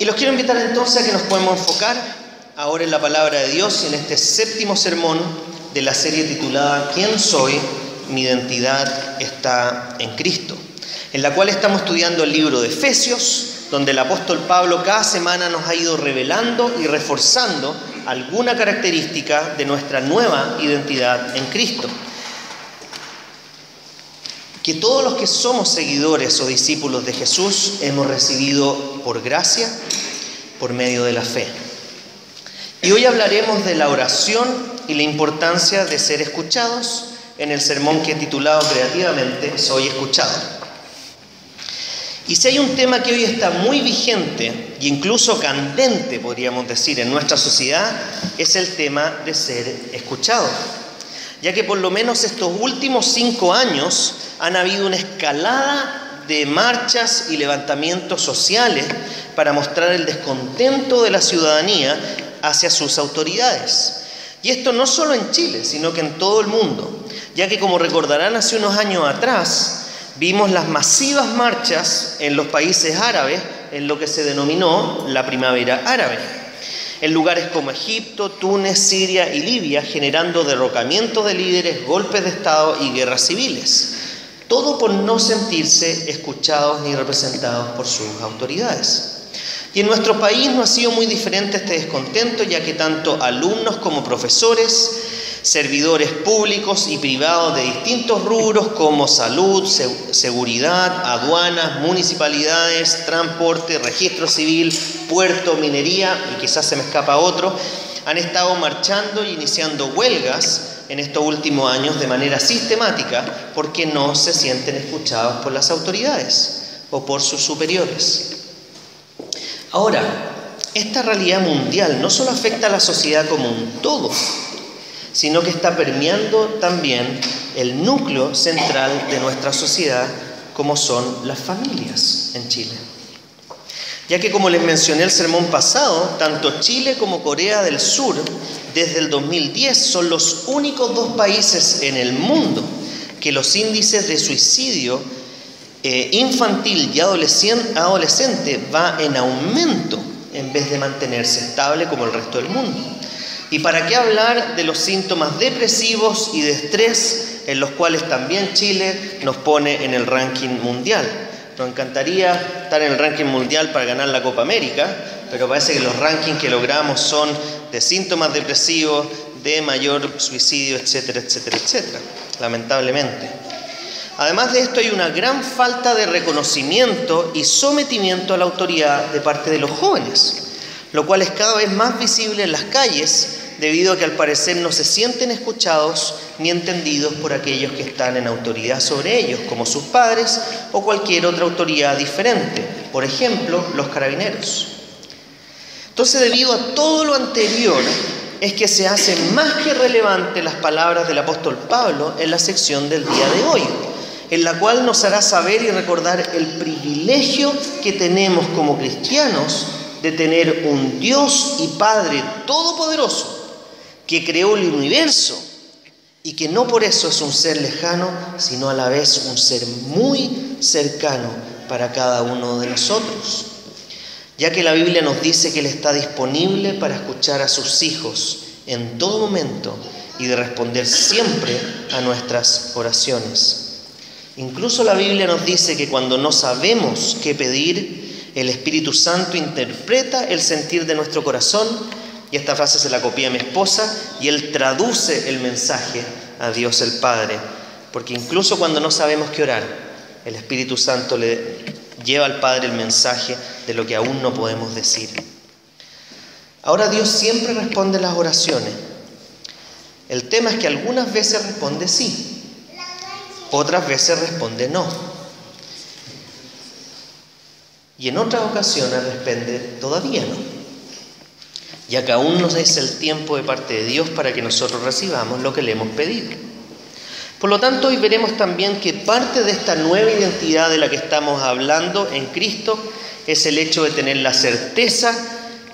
Y los quiero invitar entonces a que nos podamos enfocar ahora en la palabra de Dios y en este séptimo sermón de la serie titulada ¿Quién soy? Mi identidad está en Cristo, en la cual estamos estudiando el libro de Efesios, donde el apóstol Pablo cada semana nos ha ido revelando y reforzando alguna característica de nuestra nueva identidad en Cristo. Que todos los que somos seguidores o discípulos de Jesús hemos recibido por gracia, por medio de la fe. Y hoy hablaremos de la oración y la importancia de ser escuchados en el sermón que he titulado creativamente Soy escuchado. Y si hay un tema que hoy está muy vigente e incluso candente, podríamos decir, en nuestra sociedad, es el tema de ser escuchado. Ya que por lo menos estos últimos 5 años han habido una escalada de marchas y levantamientos sociales para mostrar el descontento de la ciudadanía hacia sus autoridades. Y esto no solo en Chile, sino que en todo el mundo, ya que como recordarán hace unos años atrás, vimos las masivas marchas en los países árabes en lo que se denominó la Primavera Árabe, en lugares como Egipto, Túnez, Siria y Libia, generando derrocamientos de líderes, golpes de Estado y guerras civiles. Todo por no sentirse escuchados ni representados por sus autoridades. Y en nuestro país no ha sido muy diferente este descontento, ya que tanto alumnos como profesores, servidores públicos y privados de distintos rubros como salud, seguridad, aduanas, municipalidades, transporte, registro civil, puerto, minería y quizás se me escapa otro, han estado marchando y iniciando huelgas en estos últimos años de manera sistemática porque no se sienten escuchados por las autoridades o por sus superiores. Ahora, esta realidad mundial no solo afecta a la sociedad como un todo, sino que está permeando también el núcleo central de nuestra sociedad, como son las familias en Chile. Ya que, como les mencioné el sermón pasado, tanto Chile como Corea del Sur, desde el 2010, son los únicos 2 países en el mundo que los índices de suicidio infantil y adolescente va en aumento en vez de mantenerse estable como el resto del mundo. ¿Y para qué hablar de los síntomas depresivos y de estrés en los cuales también Chile nos pone en el ranking mundial? Nos encantaría estar en el ranking mundial para ganar la Copa América, pero parece que los rankings que logramos son de síntomas depresivos, de mayor suicidio, etcétera, etcétera, etcétera, lamentablemente. Además de esto hay una gran falta de reconocimiento y sometimiento a la autoridad de parte de los jóvenes, lo cual es cada vez más visible en las calles debido a que al parecer no se sienten escuchados ni entendidos por aquellos que están en autoridad sobre ellos, como sus padres o cualquier otra autoridad diferente, por ejemplo, los carabineros. Entonces, debido a todo lo anterior, es que se hacen más que relevantes las palabras del apóstol Pablo en la sección del día de hoy, en la cual nos hará saber y recordar el privilegio que tenemos como cristianos de tener un Dios y Padre todopoderoso que creó el universo y que no por eso es un ser lejano, sino a la vez un ser muy cercano para cada uno de nosotros, ya que la Biblia nos dice que Él está disponible para escuchar a sus hijos en todo momento y de responder siempre a nuestras oraciones. Incluso la Biblia nos dice que cuando no sabemos qué pedir, el Espíritu Santo interpreta el sentir de nuestro corazón, y esta frase se la copié a mi esposa, y Él traduce el mensaje a Dios el Padre, porque incluso cuando no sabemos qué orar, el Espíritu Santo le lleva al Padre el mensaje de lo que aún no podemos decir. Ahora Dios siempre responde las oraciones. El tema es que algunas veces responde sí, otras veces responde no. Y en otras ocasiones responde todavía no, ya que aún no es el tiempo de parte de Dios para que nosotros recibamos lo que le hemos pedido. Por lo tanto, hoy veremos también que parte de esta nueva identidad de la que estamos hablando en Cristo es el hecho de tener la certeza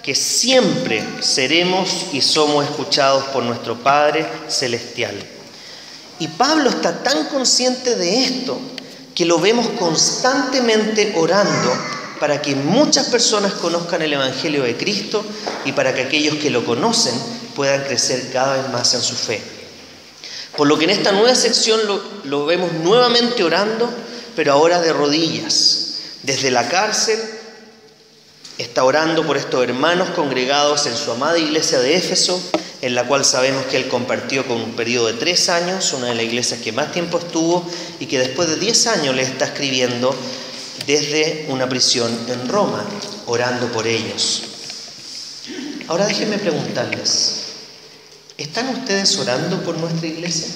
que siempre seremos y somos escuchados por nuestro Padre Celestial. Y Pablo está tan consciente de esto que lo vemos constantemente orando para que muchas personas conozcan el Evangelio de Cristo y para que aquellos que lo conocen puedan crecer cada vez más en su fe. Por lo que en esta nueva sección lo vemos nuevamente orando, pero ahora de rodillas. Desde la cárcel está orando por estos hermanos congregados en su amada iglesia de Éfeso, en la cual sabemos que él compartió con un periodo de 3 años, una de las iglesias que más tiempo estuvo, y que después de 10 años le está escribiendo desde una prisión en Roma, orando por ellos. Ahora déjenme preguntarles, ¿están ustedes orando por nuestra iglesia?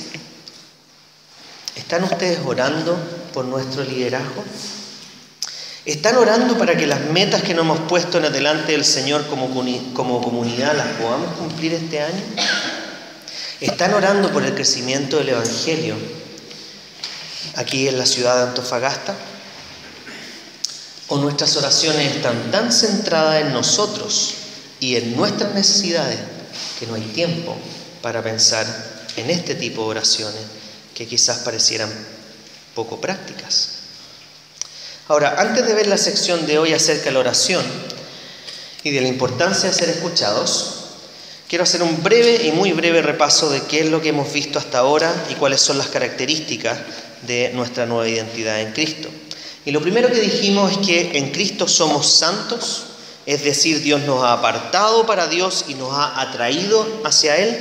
¿Están ustedes orando por nuestro liderazgo? ¿Están orando para que las metas que nos hemos puesto en adelante del Señor como comunidad las podamos cumplir este año? ¿Están orando por el crecimiento del Evangelio aquí en la ciudad de Antofagasta? ¿O nuestras oraciones están tan centradas en nosotros y en nuestras necesidades que no hay tiempo para pensar en este tipo de oraciones que quizás parecieran poco prácticas? Ahora, antes de ver la sección de hoy acerca de la oración y de la importancia de ser escuchados, quiero hacer un breve y muy breve repaso de qué es lo que hemos visto hasta ahora y cuáles son las características de nuestra nueva identidad en Cristo. Y lo primero que dijimos es que en Cristo somos santos, es decir, Dios nos ha apartado para Dios y nos ha atraído hacia Él.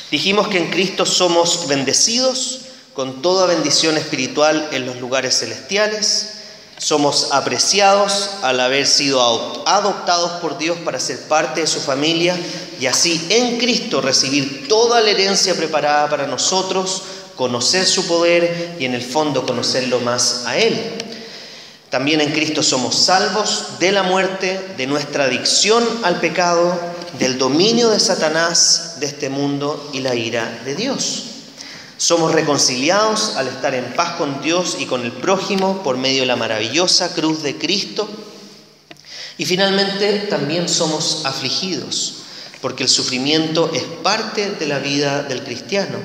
Dijimos que en Cristo somos bendecidos con toda bendición espiritual en los lugares celestiales. Somos apreciados al haber sido adoptados por Dios para ser parte de su familia y así en Cristo recibir toda la herencia preparada para nosotros, conocer su poder y en el fondo conocerlo más a Él. También en Cristo somos salvos de la muerte, de nuestra adicción al pecado, del dominio de Satanás, de este mundo y la ira de Dios. Somos reconciliados al estar en paz con Dios y con el prójimo por medio de la maravillosa cruz de Cristo. Y finalmente también somos afligidos, porque el sufrimiento es parte de la vida del cristiano,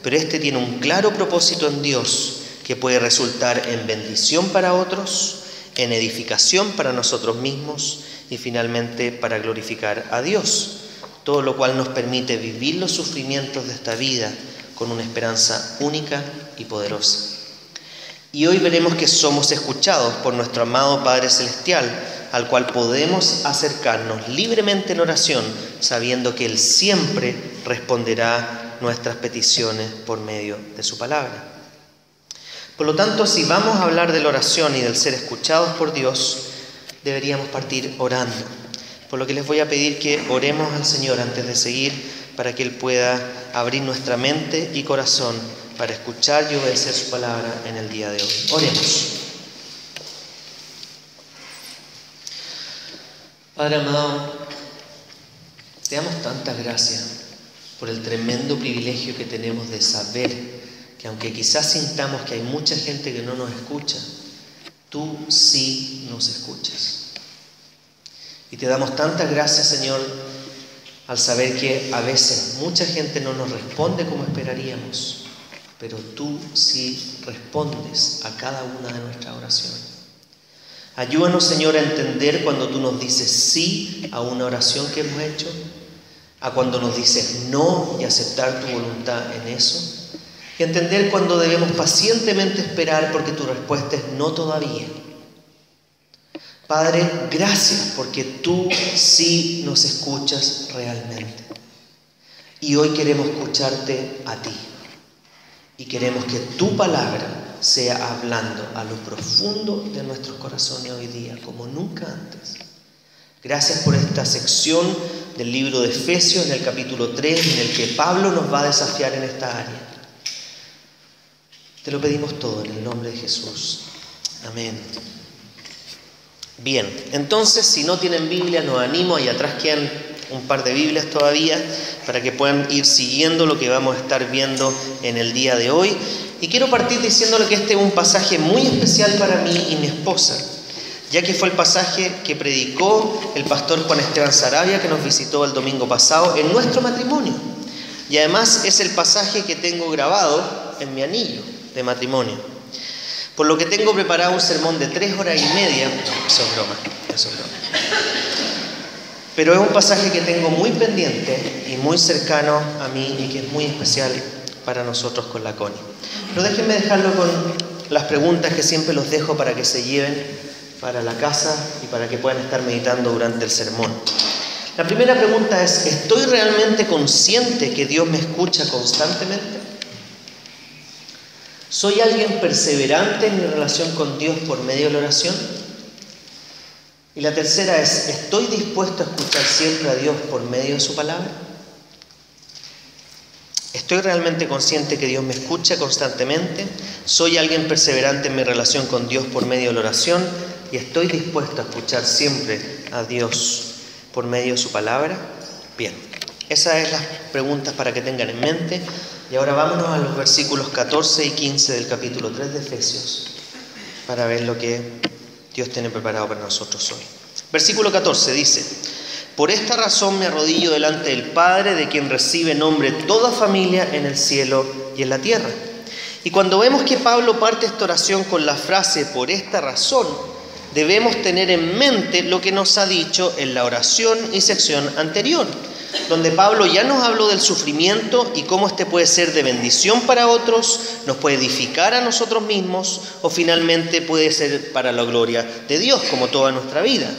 pero este tiene un claro propósito en Dios que puede resultar en bendición para otros, en edificación para nosotros mismos y finalmente para glorificar a Dios, todo lo cual nos permite vivir los sufrimientos de esta vida con una esperanza única y poderosa. Y hoy veremos que somos escuchados por nuestro amado Padre Celestial, al cual podemos acercarnos libremente en oración, sabiendo que Él siempre responderá nuestras peticiones por medio de su palabra. Por lo tanto, si vamos a hablar de la oración y del ser escuchados por Dios, deberíamos partir orando. Por lo que les voy a pedir que oremos al Señor antes de seguir, para que Él pueda abrir nuestra mente y corazón para escuchar y obedecer su palabra en el día de hoy. Oremos. Padre amado, te damos tantas gracias por el tremendo privilegio que tenemos de saber que aunque quizás sintamos que hay mucha gente que no nos escucha, tú sí nos escuchas. Y te damos tantas gracias, Señor, al saber que a veces mucha gente no nos responde como esperaríamos, pero tú sí respondes a cada una de nuestras oraciones. Ayúdanos, Señor, a entender cuando tú nos dices sí a una oración que hemos hecho, a cuando nos dices no y aceptar tu voluntad en eso, y entender cuando debemos pacientemente esperar porque tu respuesta es no todavía. Padre, gracias porque tú sí nos escuchas realmente. Y hoy queremos escucharte a ti. Y queremos que tu palabra sea hablando a lo profundo de nuestros corazones hoy día, como nunca antes. Gracias por esta sección del libro de Efesios, en el capítulo 3, en el que Pablo nos va a desafiar en esta área. Te lo pedimos todo en el nombre de Jesús. Amén. Bien, entonces si no tienen Biblia, los animo, ahí atrás quedan un par de Biblias todavía para que puedan ir siguiendo lo que vamos a estar viendo en el día de hoy. Y quiero partir diciéndole que este es un pasaje muy especial para mí y mi esposa, ya que fue el pasaje que predicó el pastor Juan Esteban Sarabia, que nos visitó el domingo pasado en nuestro matrimonio. Y además es el pasaje que tengo grabado en mi anillo de matrimonio. por lo que tengo preparado un sermón de 3 horas y media. No, eso es broma. Pero es un pasaje que tengo muy pendiente y muy cercano a mí y que es muy especial para nosotros con la Connie. Pero déjenme dejarlo con las preguntas que siempre los dejo para que se lleven para la casa y para que puedan estar meditando durante el sermón. La primera pregunta es: ¿estoy realmente consciente que Dios me escucha constantemente? ¿Soy alguien perseverante en mi relación con Dios por medio de la oración? Y la tercera es: ¿estoy dispuesto a escuchar siempre a Dios por medio de su palabra? ¿Estoy realmente consciente que Dios me escucha constantemente? ¿Soy alguien perseverante en mi relación con Dios por medio de la oración? ¿Y estoy dispuesto a escuchar siempre a Dios por medio de su palabra? Bien, esas son las preguntas para que tengan en mente. Y ahora vámonos a los versículos 14 y 15 del capítulo 3 de Efesios para ver lo que Dios tiene preparado para nosotros hoy. Versículo 14 dice: por esta razón me arrodillo delante del Padre, de quien recibe nombre toda familia en el cielo y en la tierra. Y cuando vemos que Pablo parte esta oración con la frase "por esta razón", debemos tener en mente lo que nos ha dicho en la oración y sección anterior, donde Pablo ya nos habló del sufrimiento y cómo este puede ser de bendición para otros, nos puede edificar a nosotros mismos o finalmente puede ser para la gloria de Dios, como toda nuestra vida.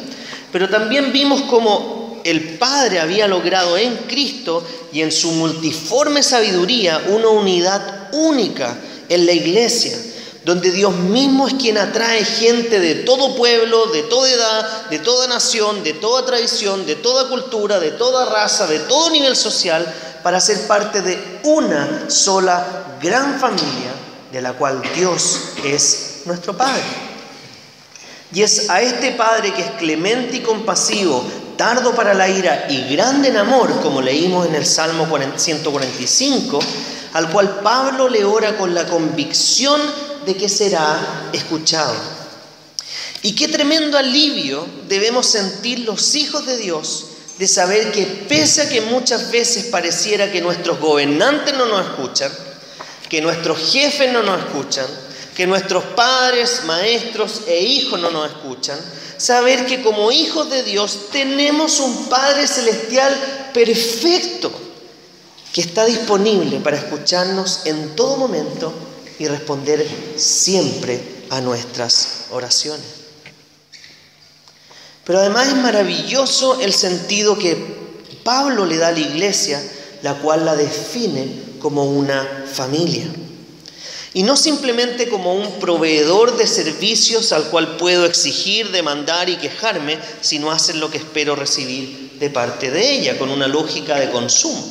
Pero también vimos cómo el Padre había logrado en Cristo y en su multiforme sabiduría una unidad única en la iglesia, donde Dios mismo es quien atrae gente de todo pueblo, de toda edad, de toda nación, de toda tradición, de toda cultura, de toda raza, de todo nivel social, para ser parte de una sola gran familia, de la cual Dios es nuestro Padre. Y es a este Padre que es clemente y compasivo, tardo para la ira y grande en amor, como leímos en el Salmo 145, al cual Pablo le ora con la convicción de que será escuchado. Y qué tremendo alivio debemos sentir los hijos de Dios de saber que, pese a que muchas veces pareciera que nuestros gobernantes no nos escuchan, que nuestros jefes no nos escuchan, que nuestros padres, maestros e hijos no nos escuchan, saber que como hijos de Dios tenemos un Padre Celestial perfecto que está disponible para escucharnos en todo momento y responder siempre a nuestras oraciones. Pero además es maravilloso el sentido que Pablo le da a la iglesia, la cual la define como una familia. Y no simplemente como un proveedor de servicios al cual puedo exigir, demandar y quejarme, sino hacer lo que espero recibir de parte de ella, con una lógica de consumo.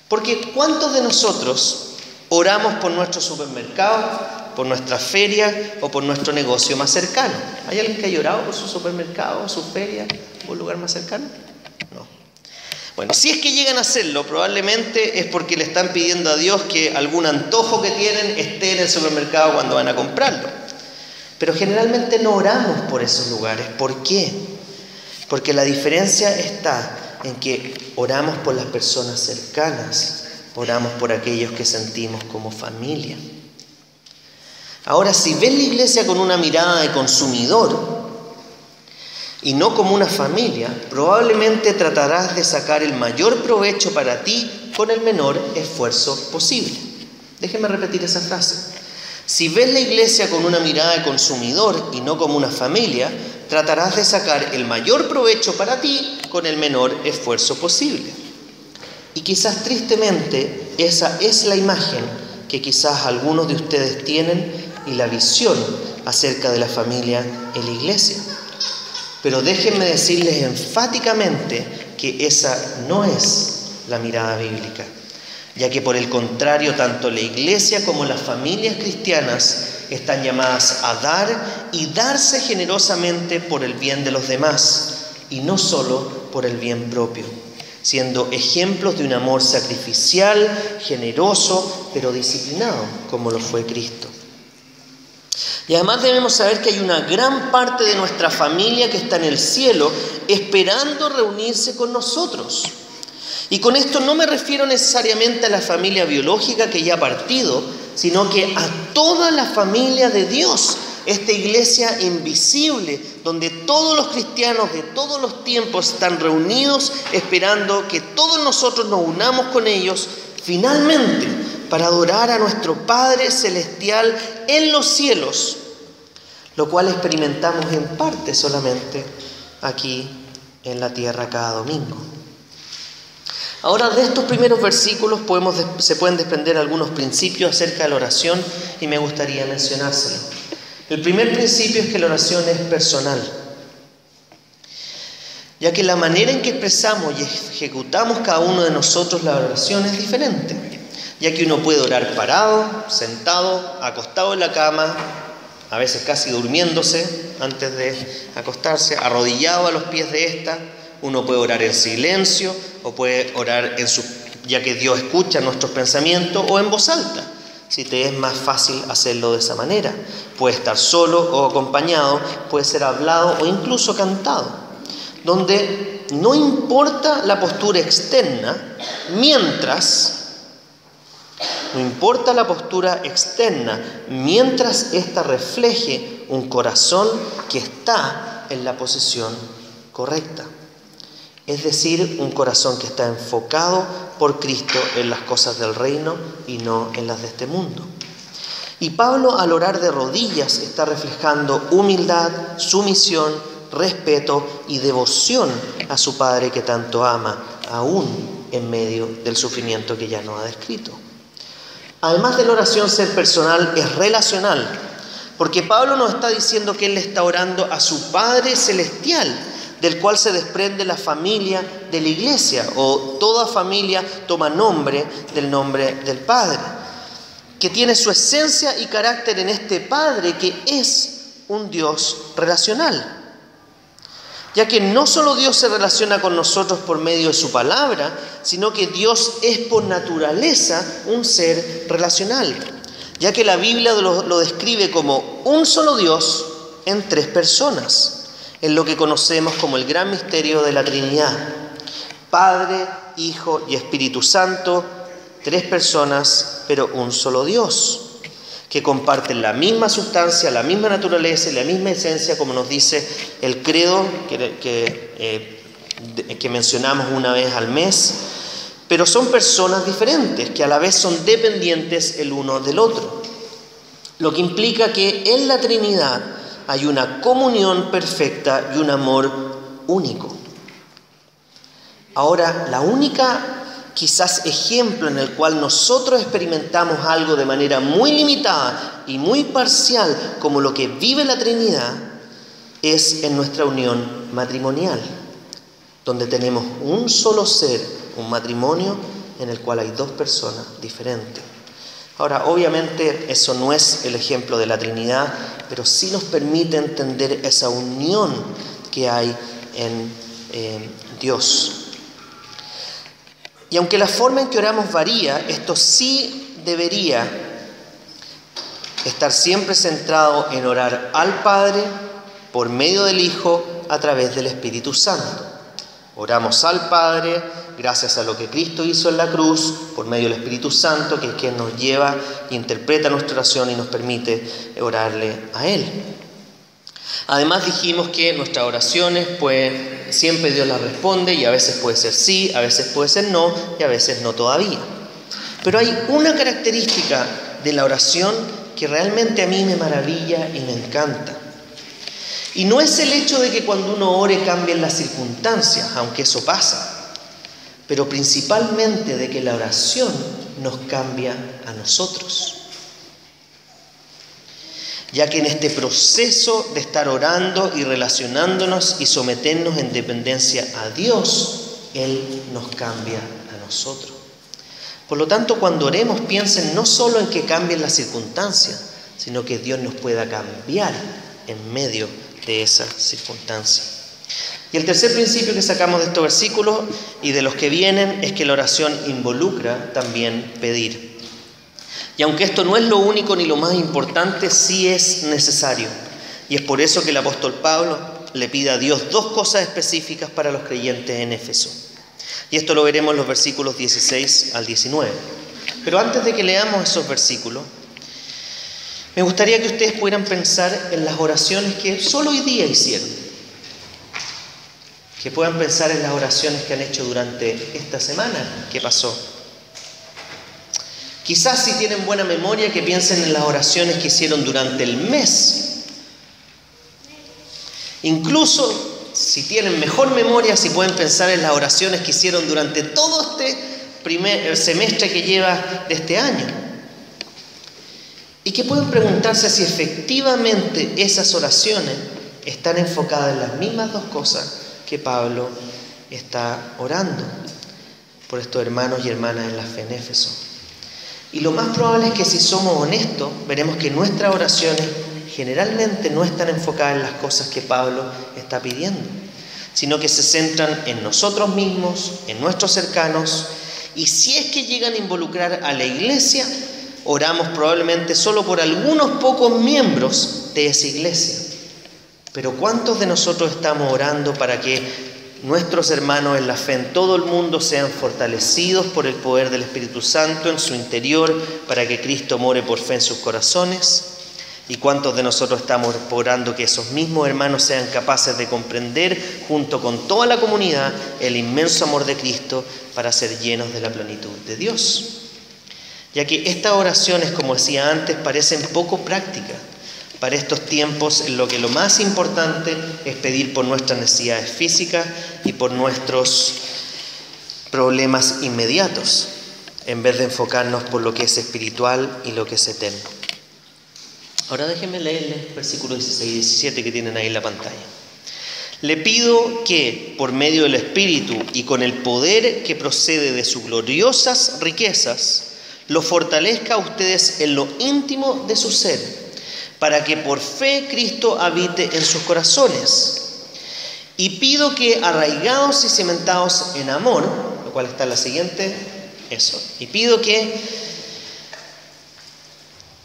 Porque ¿cuántos de nosotros oramos por nuestro supermercado, por nuestra feria o por nuestro negocio más cercano? ¿Hay alguien que haya orado por su supermercado, su feria o un lugar más cercano? No. Bueno, si es que llegan a hacerlo, probablemente es porque le están pidiendo a Dios que algún antojo que tienen esté en el supermercado cuando van a comprarlo. Pero generalmente no oramos por esos lugares. ¿Por qué? Porque la diferencia está en que oramos por las personas cercanas, oramos por aquellos que sentimos como familia. Ahora, si ves la iglesia con una mirada de consumidor y no como una familia, probablemente tratarás de sacar el mayor provecho para ti con el menor esfuerzo posible. Déjenme repetir esa frase. Si ves la iglesia con una mirada de consumidor y no como una familia, tratarás de sacar el mayor provecho para ti con el menor esfuerzo posible. Y quizás tristemente esa es la imagen que quizás algunos de ustedes tienen y la visión acerca de la familia en la iglesia. Pero déjenme decirles enfáticamente que esa no es la mirada bíblica, ya que por el contrario, tanto la iglesia como las familias cristianas están llamadas a dar y darse generosamente por el bien de los demás, y no solo por el bien propio, siendo ejemplos de un amor sacrificial, generoso, pero disciplinado, como lo fue Cristo. Y además debemos saber que hay una gran parte de nuestra familia que está en el cielo esperando reunirse con nosotros. Y con esto no me refiero necesariamente a la familia biológica que ya ha partido, sino que a toda la familia de Dios. Esta iglesia invisible, donde todos los cristianos de todos los tiempos están reunidos esperando que todos nosotros nos unamos con ellos finalmente para adorar a nuestro Padre Celestial en los cielos, lo cual experimentamos en parte solamente aquí en la tierra cada domingo. Ahora, de estos primeros versículos se pueden desprender algunos principios acerca de la oración y me gustaría mencionárselos. El primer principio es que la oración es personal, ya que la manera en que expresamos y ejecutamos cada uno de nosotros la oración es diferente, ya que uno puede orar parado, sentado, acostado en la cama, a veces casi durmiéndose antes de acostarse, arrodillado a los pies de esta. Uno puede orar en silencio o puede orar ya que Dios escucha nuestros pensamientos, o en voz alta, si te es más fácil hacerlo de esa manera. Puede estar solo o acompañado, puede ser hablado o incluso cantado, donde no importa la postura externa, mientras ésta refleje un corazón que está en la posición correcta. Es decir, un corazón que está enfocado por Cristo en las cosas del reino y no en las de este mundo. Y Pablo, al orar de rodillas, está reflejando humildad, sumisión, respeto y devoción a su Padre que tanto ama, aún en medio del sufrimiento que ya nos ha descrito. Además de la oración ser personal, es relacional, porque Pablo nos está diciendo que él le está orando a su Padre Celestial, del cual se desprende la familia de la iglesia, o toda familia toma nombre del Padre, que tiene su esencia y carácter en este Padre que es un Dios relacional. Ya que no solo Dios se relaciona con nosotros por medio de su palabra, sino que Dios es por naturaleza un ser relacional, ya que la Biblia lo describe como un solo Dios en tres personas, en lo que conocemos como el gran misterio de la Trinidad. Padre, Hijo y Espíritu Santo, tres personas, pero un solo Dios, que comparten la misma sustancia, la misma naturaleza y la misma esencia, como nos dice el credo que mencionamos una vez al mes, pero son personas diferentes, que a la vez son dependientes el uno del otro, lo que implica que en la Trinidad hay una comunión perfecta y un amor único. Ahora, la única quizás ejemplo en el cual nosotros experimentamos algo de manera muy limitada y muy parcial como lo que vive la Trinidad es en nuestra unión matrimonial, donde tenemos un solo ser, un matrimonio en el cual hay dos personas diferentes. Ahora, obviamente eso no es el ejemplo de la Trinidad, pero sí nos permite entender esa unión que hay en Dios. Y aunque la forma en que oramos varía, esto sí debería estar siempre centrado en orar al Padre por medio del Hijo a través del Espíritu Santo. Oramos al Padre gracias a lo que Cristo hizo en la cruz por medio del Espíritu Santo, que es quien nos lleva e interpreta nuestra oración y nos permite orarle a Él. Además dijimos que nuestras oraciones, pues siempre Dios las responde, y a veces puede ser sí, a veces puede ser no, y a veces no todavía. Pero hay una característica de la oración que realmente a mí me maravilla y me encanta. Y no es el hecho de que cuando uno ore cambien las circunstancias, aunque eso pasa, pero principalmente de que la oración nos cambia a nosotros. Ya que en este proceso de estar orando y relacionándonos y someternos en dependencia a Dios, Él nos cambia a nosotros. Por lo tanto, cuando oremos, piensen no solo en que cambien las circunstancias, sino que Dios nos pueda cambiar en medio de esa circunstancia. Y el tercer principio que sacamos de estos versículos y de los que vienen es que la oración involucra también pedir. Y aunque esto no es lo único ni lo más importante, sí es necesario. Y es por eso que el apóstol Pablo le pide a Dios dos cosas específicas para los creyentes en Éfeso. Y esto lo veremos en los versículos 16 al 19. Pero antes de que leamos esos versículos, Me gustaría que ustedes pudieran pensar en las oraciones que solo hoy día hicieron. Que puedan pensar en las oraciones que han hecho durante esta semana que pasó. Quizás si tienen buena memoria, que piensen en las oraciones que hicieron durante el mes. Incluso si tienen mejor memoria, si pueden pensar en las oraciones que hicieron durante todo este primer semestre que lleva de este año. Y que pueden preguntarse si efectivamente esas oraciones están enfocadas en las mismas dos cosas que Pablo está orando por estos hermanos y hermanas en la fe en Éfeso. Y lo más probable es que si somos honestos, veremos que nuestras oraciones generalmente no están enfocadas en las cosas que Pablo está pidiendo, sino que se centran en nosotros mismos, en nuestros cercanos, y si es que llegan a involucrar a la iglesia, oramos probablemente solo por algunos pocos miembros de esa iglesia. Pero ¿cuántos de nosotros estamos orando para que nuestros hermanos en la fe en todo el mundo sean fortalecidos por el poder del Espíritu Santo en su interior, para que Cristo more por fe en sus corazones? ¿Y cuántos de nosotros estamos orando que esos mismos hermanos sean capaces de comprender, junto con toda la comunidad, el inmenso amor de Cristo para ser llenos de la plenitud de Dios? Ya que estas oraciones, como decía antes, parecen poco prácticas para estos tiempos, en lo que lo más importante es pedir por nuestras necesidades físicas y por nuestros problemas inmediatos, en vez de enfocarnos por lo que es espiritual y lo que es eterno. Ahora déjenme leerles versículos 16 y 17 que tienen ahí en la pantalla. Le pido que, por medio del Espíritu y con el poder que procede de sus gloriosas riquezas, lo fortalezca a ustedes en lo íntimo de su ser, para que por fe Cristo habite en sus corazones. Y pido que, arraigados y cimentados en amor, lo cual está en la siguiente, y pido que,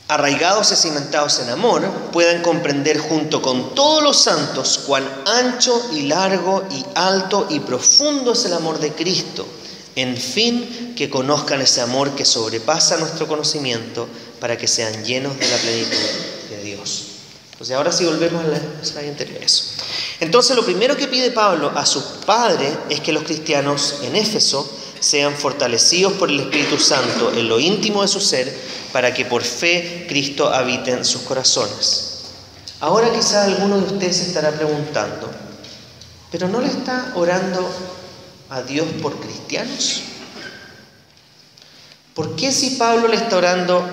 arraigados y cimentados en amor, puedan comprender junto con todos los santos cuán ancho y largo y alto y profundo es el amor de Cristo, en fin, que conozcan ese amor que sobrepasa nuestro conocimiento, para que sean llenos de la plenitud de Dios. Entonces ahora sí volvemos a la slide anterior. Entonces lo primero que pide Pablo a sus padres es que los cristianos en Éfeso sean fortalecidos por el Espíritu Santo en lo íntimo de su ser, para que por fe Cristo habite en sus corazones. Ahora quizás alguno de ustedes se estará preguntando, ¿pero no le está orando a Dios por cristianos? ¿Por qué si Pablo le está orando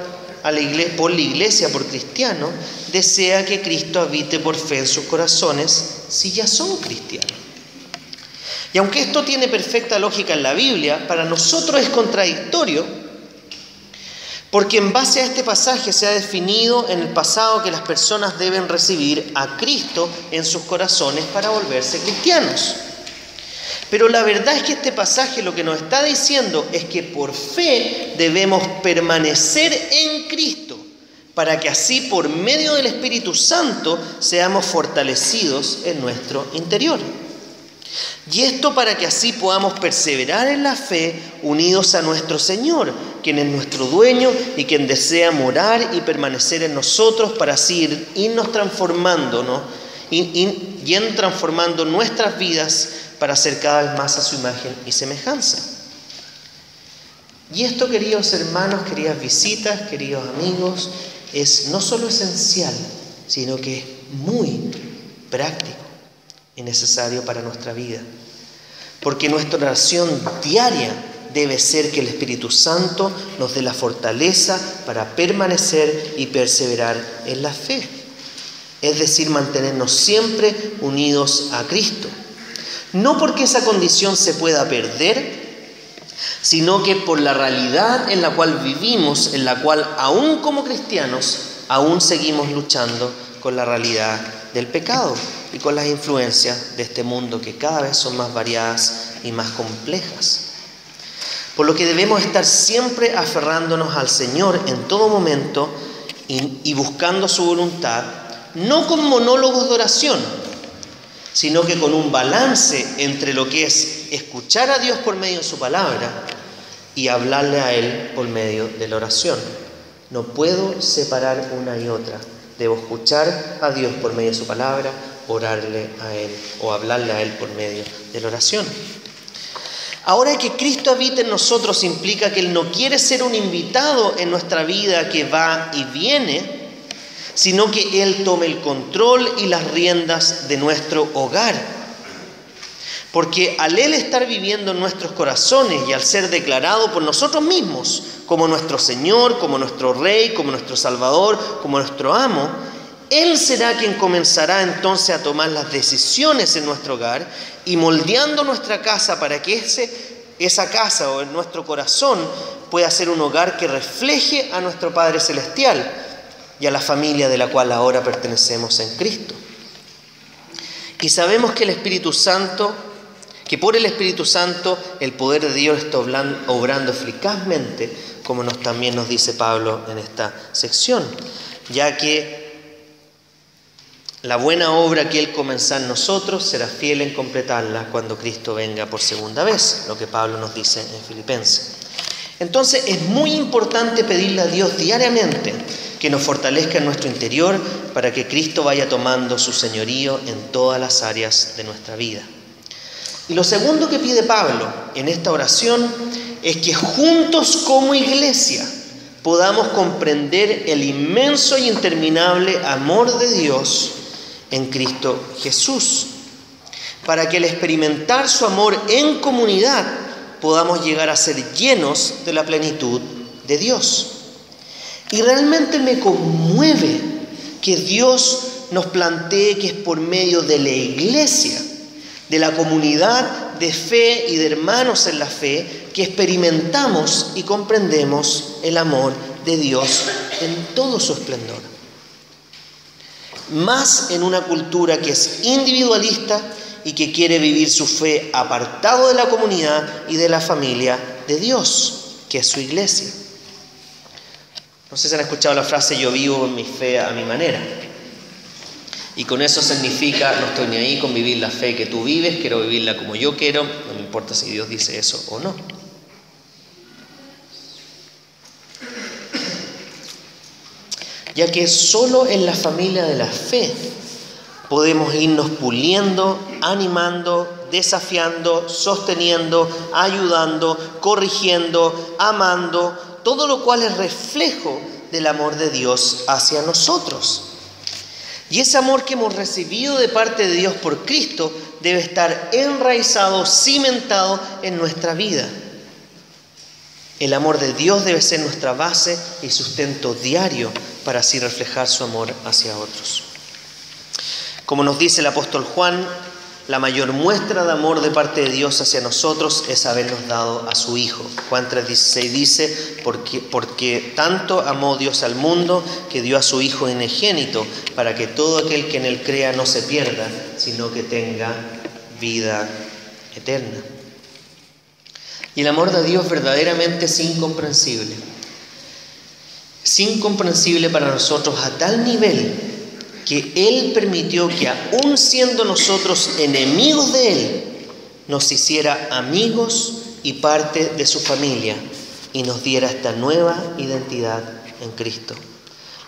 a la iglesia, por la iglesia, por cristianos, desea que Cristo habite por fe en sus corazones si ya son cristianos? Y aunque esto tiene perfecta lógica en la Biblia, para nosotros es contradictorio, porque en base a este pasaje se ha definido en el pasado que las personas deben recibir a Cristo en sus corazones para volverse cristianos. Pero la verdad es que este pasaje lo que nos está diciendo es que por fe debemos permanecer en Cristo, para que así por medio del Espíritu Santo seamos fortalecidos en nuestro interior. Y esto para que así podamos perseverar en la fe unidos a nuestro Señor, quien es nuestro dueño y quien desea morar y permanecer en nosotros, para así irnos transformándonos, yendo transformando nuestras vidas para ser cada vez más a su imagen y semejanza. Y esto, queridos hermanos, queridas visitas, queridos amigos, es no solo esencial, sino que es muy práctico y necesario para nuestra vida. Porque nuestra oración diaria debe ser que el Espíritu Santo nos dé la fortaleza para permanecer y perseverar en la fe. Es decir, mantenernos siempre unidos a Cristo. No porque esa condición se pueda perder, sino que por la realidad en la cual vivimos, en la cual aún como cristianos, aún seguimos luchando con la realidad del pecado y con las influencias de este mundo que cada vez son más variadas y más complejas. Por lo que debemos estar siempre aferrándonos al Señor en todo momento y buscando su voluntad, no con monólogos de oración, sino que con un balance entre lo que es escuchar a Dios por medio de su palabra y hablarle a Él por medio de la oración. No puedo separar una y otra. Debo escuchar a Dios por medio de su palabra, orarle a Él o hablarle a Él por medio de la oración. Ahora que Cristo habita en nosotros implica que Él no quiere ser un invitado en nuestra vida que va y viene, sino que Él tome el control y las riendas de nuestro hogar. Porque al Él estar viviendo en nuestros corazones y al ser declarado por nosotros mismos como nuestro Señor, como nuestro Rey, como nuestro Salvador, como nuestro Amo, Él será quien comenzará entonces a tomar las decisiones en nuestro hogar y moldeando nuestra casa para que esa casa o en nuestro corazón pueda ser un hogar que refleje a nuestro Padre Celestial y a la familia de la cual ahora pertenecemos en Cristo. Y sabemos que que por el Espíritu Santo el poder de Dios está obrando eficazmente, como también nos dice Pablo en esta sección, ya que la buena obra que Él comenzó en nosotros será fiel en completarla cuando Cristo venga por segunda vez, lo que Pablo nos dice en Filipenses. Entonces es muy importante pedirle a Dios diariamente que nos fortalezca en nuestro interior para que Cristo vaya tomando su señorío en todas las áreas de nuestra vida. Y lo segundo que pide Pablo en esta oración es que juntos como iglesia podamos comprender el inmenso y interminable amor de Dios en Cristo Jesús, para que al experimentar su amor en comunidad podamos llegar a ser llenos de la plenitud de Dios. Y realmente me conmueve que Dios nos plantee que es por medio de la iglesia, de la comunidad de fe y de hermanos en la fe, que experimentamos y comprendemos el amor de Dios en todo su esplendor. Más en una cultura que es individualista y que quiere vivir su fe apartado de la comunidad y de la familia de Dios, que es su iglesia. No sé si han escuchado la frase: yo vivo mi fe a mi manera. Y con eso significa, no estoy ni ahí con vivir la fe que tú vives, quiero vivirla como yo quiero, no me importa si Dios dice eso o no. Ya que solo en la familia de la fe podemos irnos puliendo, animando, desafiando, sosteniendo, ayudando, corrigiendo, amando, todo lo cual es reflejo del amor de Dios hacia nosotros. Y ese amor que hemos recibido de parte de Dios por Cristo debe estar enraizado, cimentado en nuestra vida. El amor de Dios debe ser nuestra base y sustento diario para así reflejar su amor hacia otros. Como nos dice el apóstol Juan, la mayor muestra de amor de parte de Dios hacia nosotros es habernos dado a su Hijo. Juan 3:16 dice, porque tanto amó Dios al mundo que dio a su Hijo unigénito, para que todo aquel que en Él crea no se pierda, sino que tenga vida eterna. Y el amor de Dios verdaderamente es incomprensible. Es incomprensible para nosotros a tal nivel que Él permitió que aun siendo nosotros enemigos de Él, nos hiciera amigos y parte de su familia y nos diera esta nueva identidad en Cristo,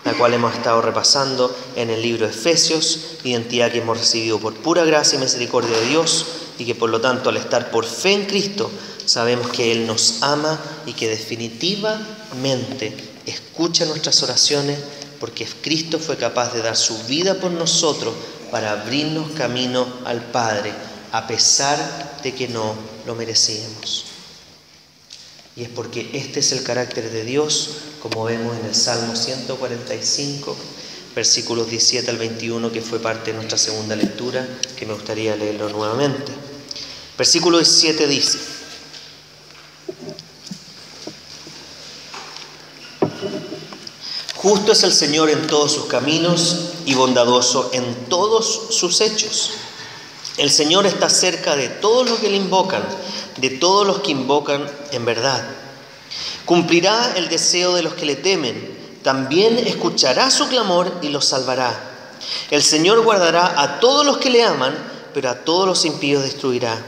la cual hemos estado repasando en el libro de Efesios, identidad que hemos recibido por pura gracia y misericordia de Dios y que por lo tanto al estar por fe en Cristo sabemos que Él nos ama y que definitivamente escucha nuestras oraciones, porque Cristo fue capaz de dar su vida por nosotros para abrirnos camino al Padre, a pesar de que no lo merecíamos. Y es porque este es el carácter de Dios, como vemos en el Salmo 145, versículos 17 al 21, que fue parte de nuestra segunda lectura, que me gustaría leerlo nuevamente. Versículo 17 dice: justo es el Señor en todos sus caminos y bondadoso en todos sus hechos. El Señor está cerca de todos los que le invocan, de todos los que invocan en verdad. Cumplirá el deseo de los que le temen, también escuchará su clamor y los salvará. El Señor guardará a todos los que le aman, pero a todos los impíos destruirá.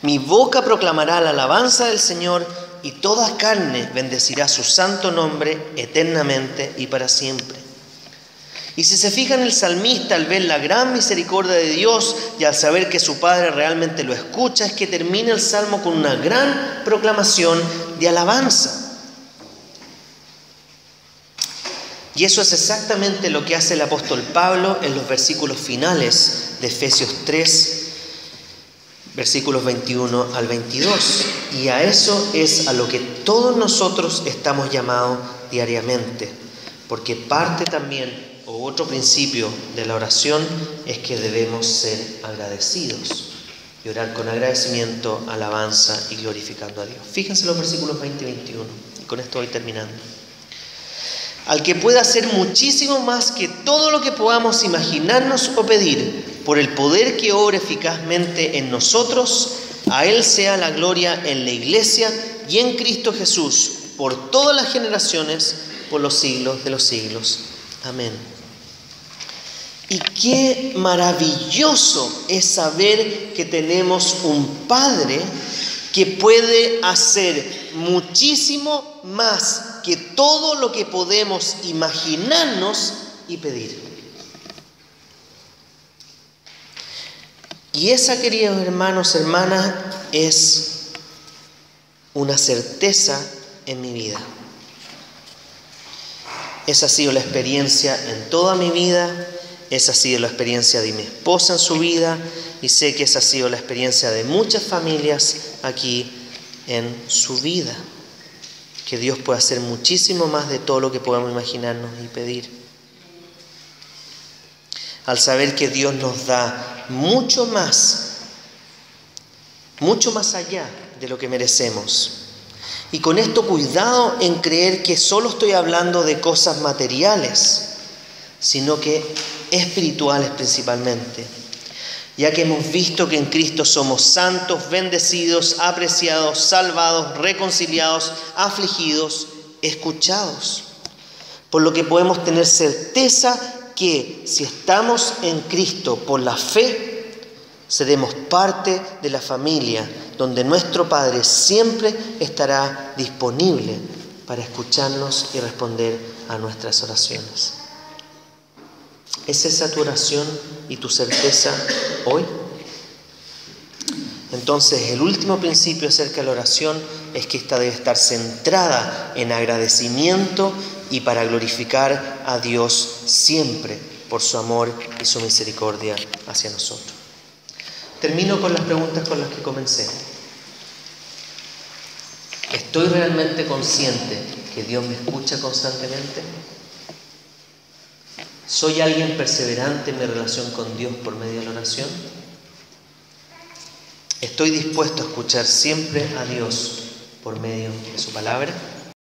Mi boca proclamará la alabanza del Señor, y toda carne bendecirá su santo nombre eternamente y para siempre. Y si se fijan, el salmista, al ver la gran misericordia de Dios y al saber que su Padre realmente lo escucha, es que termina el Salmo con una gran proclamación de alabanza. Y eso es exactamente lo que hace el apóstol Pablo en los versículos finales de Efesios 3, versículos 21 al 22. Y a eso es a lo que todos nosotros estamos llamados diariamente. Porque parte también, o otro principio de la oración, es que debemos ser agradecidos. Y orar con agradecimiento, alabanza y glorificando a Dios. Fíjense los versículos 20 y 21. Y con esto voy terminando. Al que puede hacer muchísimo más que todo lo que podamos imaginarnos o pedir, por el poder que obra eficazmente en nosotros, a Él sea la gloria en la Iglesia y en Cristo Jesús, por todas las generaciones, por los siglos de los siglos. Amén. Y qué maravilloso es saber que tenemos un Padre que puede hacer muchísimo más que todo lo que podemos imaginarnos y pedir. Y esa, queridos hermanos, hermanas, es una certeza en mi vida. Esa ha sido la experiencia en toda mi vida, esa ha sido la experiencia de mi esposa en su vida, y sé que esa ha sido la experiencia de muchas familias aquí en su vida. Que Dios puede hacer muchísimo más de todo lo que podamos imaginarnos y pedir. Al saber que Dios nos da mucho más allá de lo que merecemos. Y con esto cuidado en creer que solo estoy hablando de cosas materiales, sino que espirituales principalmente. Ya que hemos visto que en Cristo somos santos, bendecidos, apreciados, salvados, reconciliados, afligidos, escuchados. Por lo que podemos tener certeza que si estamos en Cristo por la fe, seremos parte de la familia donde nuestro Padre siempre estará disponible para escucharnos y responder a nuestras oraciones. ¿Es esa tu oración y tu certeza hoy? Entonces, el último principio acerca de la oración es que esta debe estar centrada en agradecimiento y para glorificar a Dios siempre por su amor y su misericordia hacia nosotros. Termino con las preguntas con las que comencé. ¿Estoy realmente consciente que Dios me escucha constantemente? ¿Soy alguien perseverante en mi relación con Dios por medio de la oración? ¿Estoy dispuesto a escuchar siempre a Dios por medio de su palabra?